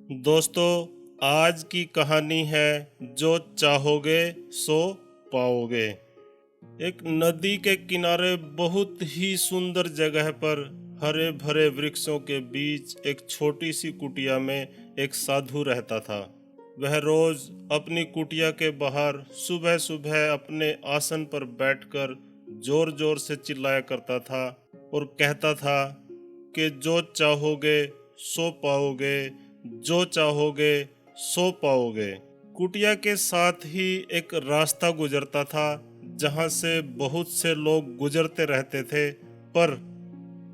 दोस्तों, आज की कहानी है जो चाहोगे सो पाओगे। एक नदी के किनारे बहुत ही सुंदर जगह पर हरे भरे वृक्षों के बीच एक छोटी सी कुटिया में एक साधु रहता था। वह रोज अपनी कुटिया के बाहर सुबह सुबह अपने आसन पर बैठकर जोर जोर से चिल्लाया करता था और कहता था कि जो चाहोगे सो पाओगे, जो चाहोगे सो पाओगे। कुटिया के साथ ही एक रास्ता गुजरता था जहां से बहुत से लोग गुजरते रहते थे, पर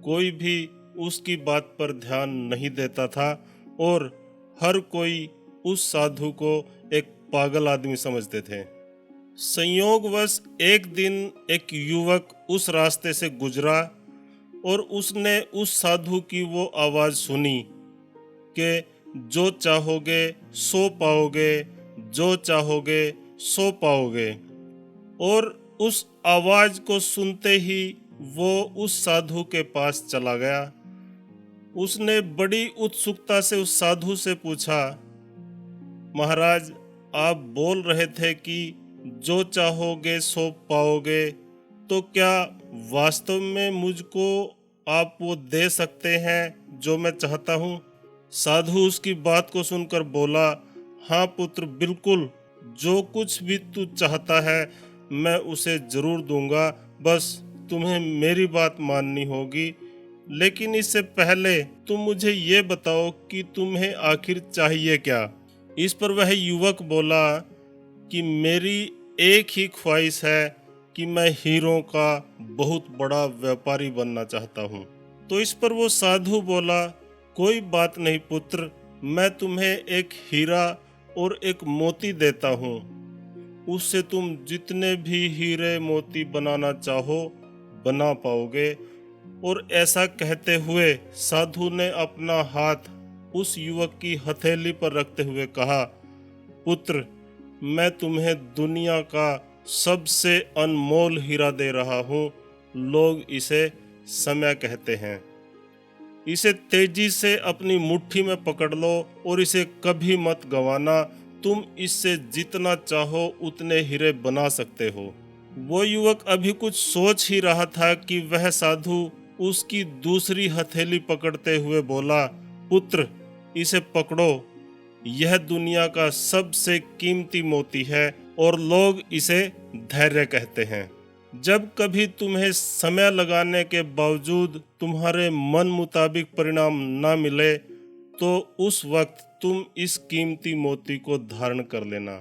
कोई भी उसकी बात पर ध्यान नहीं देता था और हर कोई उस साधु को एक पागल आदमी समझते थे। संयोगवश एक दिन एक युवक उस रास्ते से गुजरा और उसने उस साधु की वो आवाज़ सुनी कि जो चाहोगे सो पाओगे, जो चाहोगे सो पाओगे। और उस आवाज़ को सुनते ही वो उस साधु के पास चला गया। उसने बड़ी उत्सुकता से उस साधु से पूछा, महाराज, आप बोल रहे थे कि जो चाहोगे सो पाओगे, तो क्या वास्तव में मुझको आप वो दे सकते हैं जो मैं चाहता हूँ? साधु उसकी बात को सुनकर बोला, हाँ पुत्र, बिल्कुल, जो कुछ भी तू चाहता है मैं उसे जरूर दूंगा, बस तुम्हें मेरी बात माननी होगी। लेकिन इससे पहले तुम मुझे ये बताओ कि तुम्हें आखिर चाहिए क्या? इस पर वह युवक बोला कि मेरी एक ही ख्वाहिश है कि मैं हीरों का बहुत बड़ा व्यापारी बनना चाहता हूँ। तो इस पर वो साधु बोला, कोई बात नहीं पुत्र, मैं तुम्हें एक हीरा और एक मोती देता हूँ। उससे तुम जितने भी हीरे मोती बनाना चाहो बना पाओगे। और ऐसा कहते हुए साधु ने अपना हाथ उस युवक की हथेली पर रखते हुए कहा, पुत्र, मैं तुम्हें दुनिया का सबसे अनमोल हीरा दे रहा हूँ। लोग इसे समय कहते हैं। इसे तेजी से अपनी मुट्ठी में पकड़ लो और इसे कभी मत गंवाना। तुम इससे जितना चाहो उतने हीरे बना सकते हो। वो युवक अभी कुछ सोच ही रहा था कि वह साधु उसकी दूसरी हथेली पकड़ते हुए बोला, पुत्र, इसे पकड़ो, यह दुनिया का सबसे कीमती मोती है और लोग इसे धैर्य कहते हैं। जब कभी तुम्हें समय लगाने के बावजूद तुम्हारे मन मुताबिक परिणाम ना मिले, तो उस वक्त तुम इस कीमती मोती को धारण कर लेना।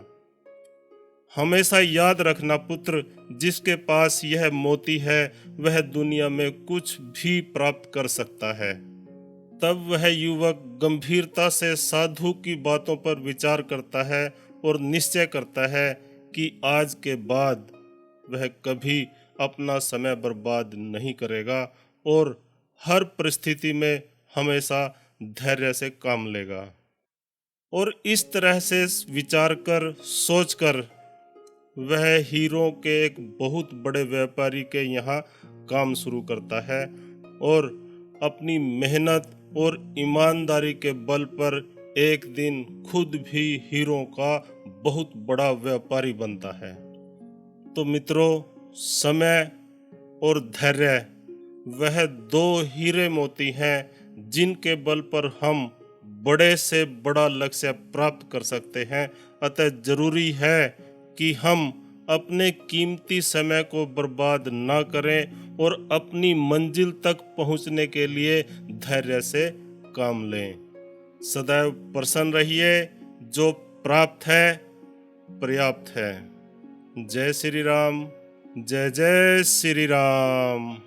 हमेशा याद रखना पुत्र, जिसके पास यह मोती है वह दुनिया में कुछ भी प्राप्त कर सकता है। तब वह युवक गंभीरता से साधु की बातों पर विचार करता है और निश्चय करता है कि आज के बाद वह कभी अपना समय बर्बाद नहीं करेगा और हर परिस्थिति में हमेशा धैर्य से काम लेगा। और इस तरह से विचार कर सोचकर वह हीरो के एक बहुत बड़े व्यापारी के यहाँ काम शुरू करता है और अपनी मेहनत और ईमानदारी के बल पर एक दिन खुद भी हीरो का बहुत बड़ा व्यापारी बनता है। तो मित्रों, समय और धैर्य वह दो हीरे मोती हैं जिनके बल पर हम बड़े से बड़ा लक्ष्य प्राप्त कर सकते हैं। अतः जरूरी है कि हम अपने कीमती समय को बर्बाद ना करें और अपनी मंजिल तक पहुंचने के लिए धैर्य से काम लें। सदैव प्रसन्न रहिए, जो प्राप्त है पर्याप्त है। जय श्री राम, जय जय श्री राम।